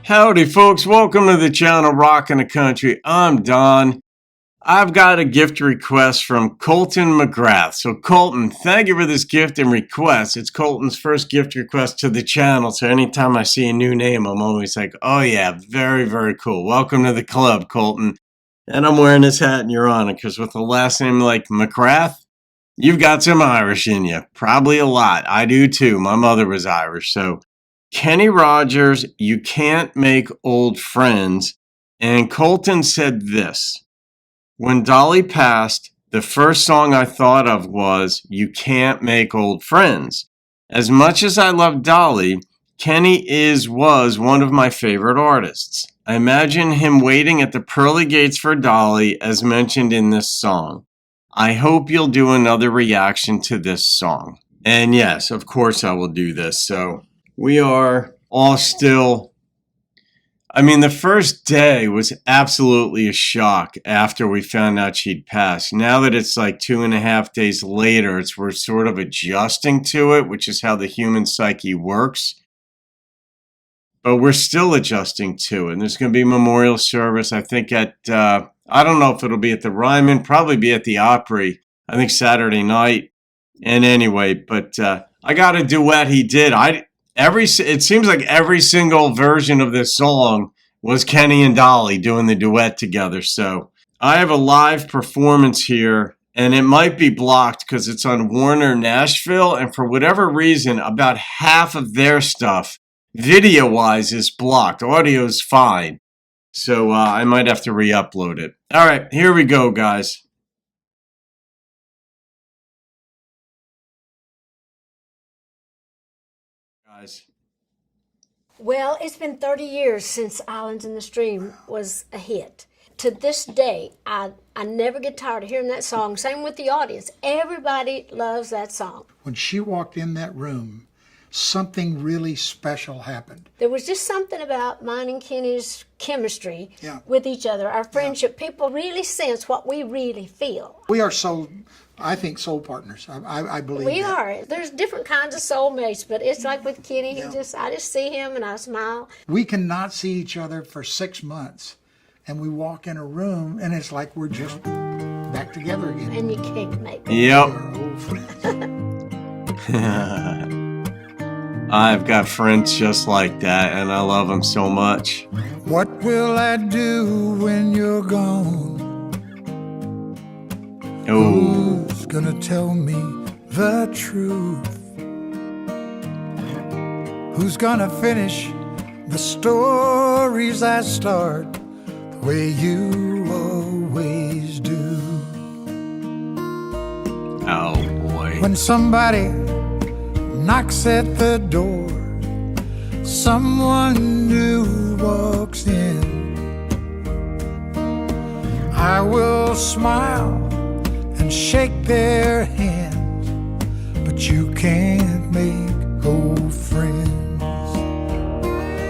Howdy folks, welcome to the channel Rockin' the Country. I'm Don. I've got a gift request from Colton McGrath. So Colton, thank you for this gift and request. It's Colton's first gift request to the channel. So anytime I see a new name, I'm always like, oh yeah, very, very cool. Welcome to the club, Colton. And I'm wearing this hat in your honor because with a last name like McGrath, you've got some Irish in you. Probably a lot. I do too. My mother was Irish. So Kenny Rogers, You Can't Make Old Friends. And Colton said this: when Dolly passed, the first song I thought of was You Can't Make Old Friends. As much as I love Dolly, Kenny was one of my favorite artists. I imagine him waiting at the pearly gates for Dolly, as mentioned in this song. I hope you'll do another reaction to this song. And yes, of course I will do this. So we are all still, the first day was absolutely a shock after we found out she'd passed. Now that it's like 2.5 days later, we're sort of adjusting to it, which is how the human psyche works. But we're still adjusting to it. And there's going to be a memorial service, I think at, I don't know if it'll be at the Ryman, probably be at the Opry, I think Saturday night. And anyway, but I got a duet he did. It seems like every single version of this song was Kenny and Dolly doing the duet together. So I have a live performance here, and it might be blocked because it's on Warner Nashville. And for whatever reason, about half of their stuff, video-wise, is blocked. Audio's fine. So I might have to re-upload it. All right, here we go, guys. Well, it's been 30 years since Islands in the Stream was a hit. To this day, I never get tired of hearing that song. Same with the audience. Everybody loves that song. When she walked in that room, something really special happened. There was just something about mine and Kenny's chemistry with each other, our friendship. People really sense what we really feel. We are I think soul partners. I believe we that. are. There's different kinds of soulmates, but it's like with Kenny, I just see him and I smile. We cannot see each other for 6 months, and we walk in a room, and it's like we're just back together again. And you can't make it. Yep. We are old friends. I've got friends just like that, and I love them so much. What will I do when you're gone? Oh. Who's gonna tell me the truth? Who's gonna finish the stories I start the way you always do? Oh boy. When somebody knocks at the door, someone new walks in, I will smile and shake their hands, but you can't make old friends.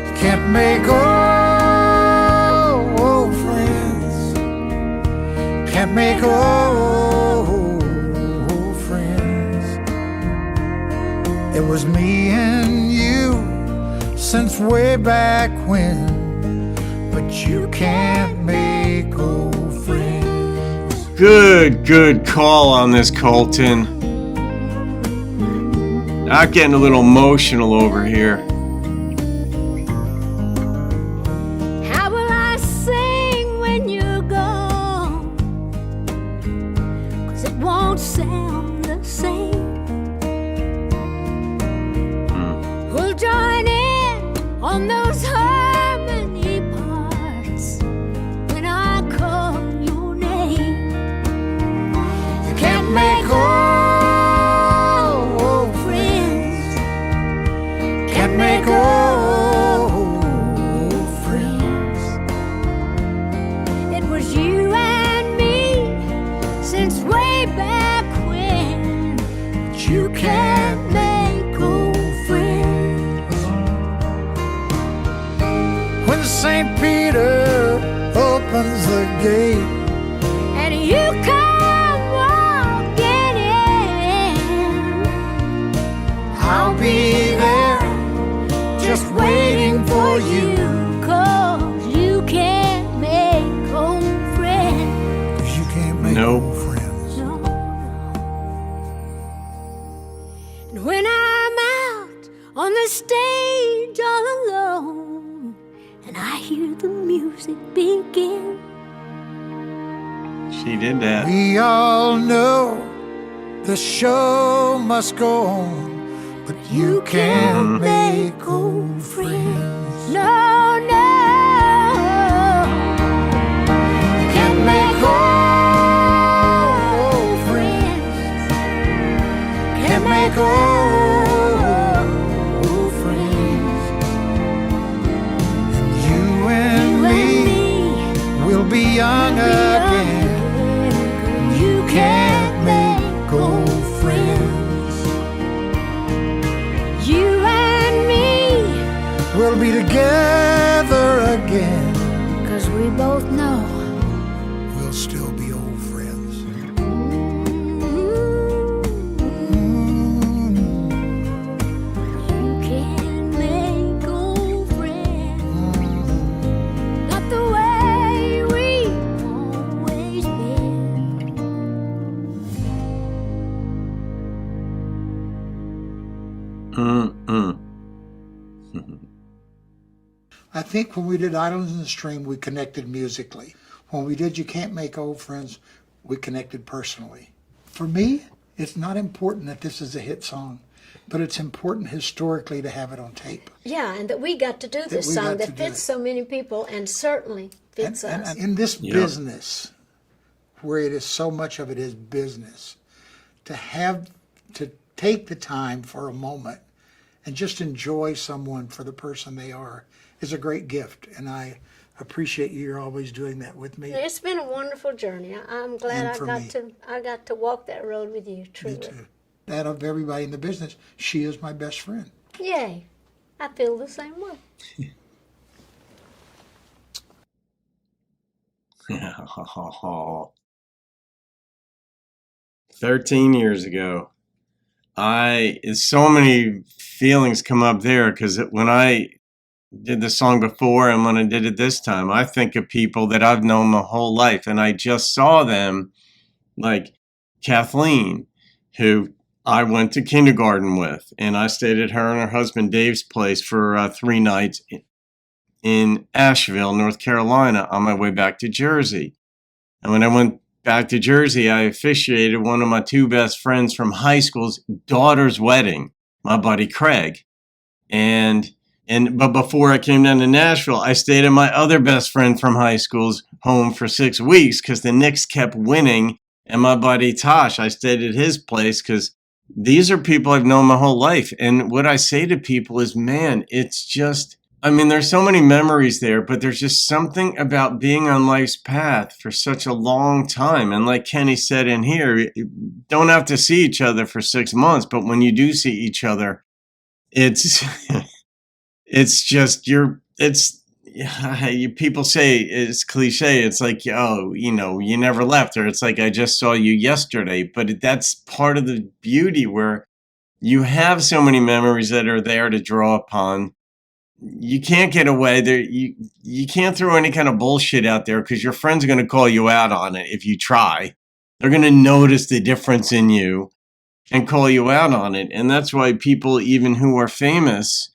You can't make old friends. Can't make old friends. It was me and you since way back when, but you can't make old friends. Good call on this, Colton. Not getting a little emotional over here. How will I sing when you're gone? 'Cause it won't sound the same. Who'll join in on those harmony parts when I call your name? You can't make old friends. Can't make old friends. It was you and me since way back when. But you can't make old friends. When St. Peter opens the gate And you come walking in, I'll be there just waiting for you. on the stage all alone, and I hear the music begin. She did that. We all know the show must go on, but you can't make old friends. No, no. You can't make old friends. Can't make old friends. And you and me will be young again. You Can't make old friends. You and me, We'll be together again. 'cause we both know. We'll still be old friends. You can make old friends, not the way we've always been. I think when we did Islands in the Stream, we connected musically. When we did You Can't Make Old Friends, we connected personally. For me, it's not important that this is a hit song, but it's important historically to have it on tape. Yeah, and that we got to do this we song got that to do fits it. so many people and certainly fits And us. in this Yeah. business, where it is so much of it is business, to take the time for a moment and just enjoy someone for the person they are is a great gift. And I appreciate you're always doing that with me. It's been a wonderful journey. I'm glad And I for got me. to walk that road with you. Me Truly. too. Out of everybody in the business, she is my best friend. Yay! I feel the same way. 13 years ago. So many feelings come up there because when I did the song before and when I did it this time, I think of people that I've known my whole life, and I just saw them, like Kathleen, who I went to kindergarten with, and I stayed at her and her husband Dave's place for 3 nights in Asheville, North Carolina, on my way back to Jersey. And when I went back to Jersey, I officiated one of my 2 best friends from high school's daughter's wedding, my buddy Craig. But before I came down to Nashville, I stayed at my other best friend from high school's home for 6 weeks because the Knicks kept winning. And my buddy Tosh, I stayed at his place because these are people I've known my whole life. And what I say to people is, man, it's just, I mean, there's so many memories there, but there's just something about being on life's path for such a long time. And like Kenny said in here, you don't have to see each other for 6 months, but when you do see each other, it's it's just people say it's cliche. It's like, oh, you never left, or it's like I just saw you yesterday. But that's part of the beauty where you have so many memories that are there to draw upon. You can't get away there. You can't throw any kind of bullshit out there because your friends are going to call you out on it if you try. They're going to notice the difference in you and call you out on it. And that's why people, even who are famous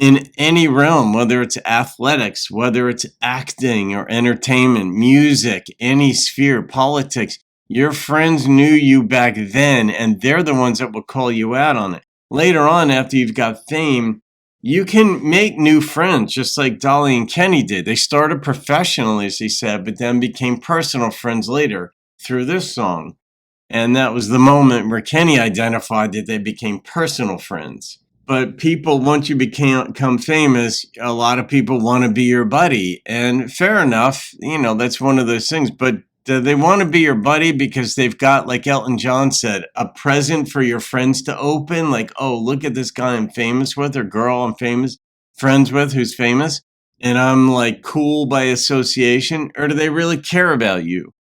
in any realm, whether it's athletics, whether it's acting or entertainment, music, any sphere, politics, your friends knew you back then, and they're the ones that will call you out on it. Later on, after you've got fame, you can make new friends, just like Dolly and Kenny did. They started professionally, as he said, but then became personal friends later through this song. And that was the moment where Kenny identified that they became personal friends. But people, once you become famous, a lot of people want to be your buddy. And fair enough, that's one of those things. But do they want to be your buddy because they've got, like Elton John said, a present for your friends to open? Like, oh, look at this guy I'm famous with, or girl I'm friends with who's famous, and I'm like cool by association? Or do they really care about you?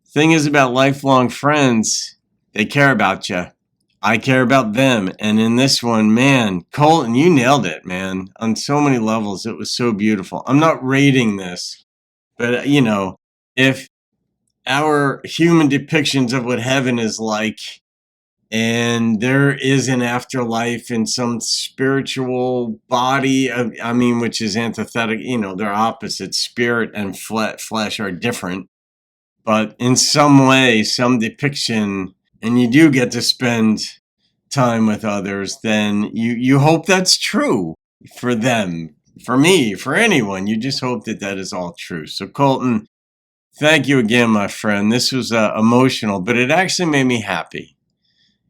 Thing is about lifelong friends, they care about you. I care about them. And in this one, man, Colton, you nailed it, man. On so many levels, it was so beautiful. I'm not rating this, but if our human depictions of what heaven is like, and there is an afterlife in some spiritual body, I mean, which is antithetic, you know, they're opposites. Spirit and flesh are different, but in some way, some depiction, and you do get to spend time with others, then you hope that's true for them, for me, for anyone. You just hope that that is all true. So Colton, thank you again, my friend. This was emotional, but it actually made me happy.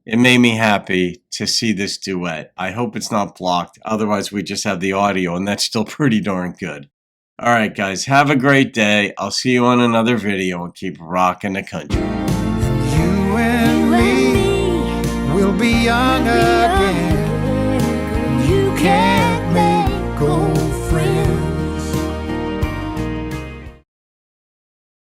It made me happy to see this duet. I hope it's not blocked. Otherwise, we just have the audio, and that's still pretty darn good. All right, guys, have a great day. I'll see you on another video, and keep rocking the country. You and me will be young again.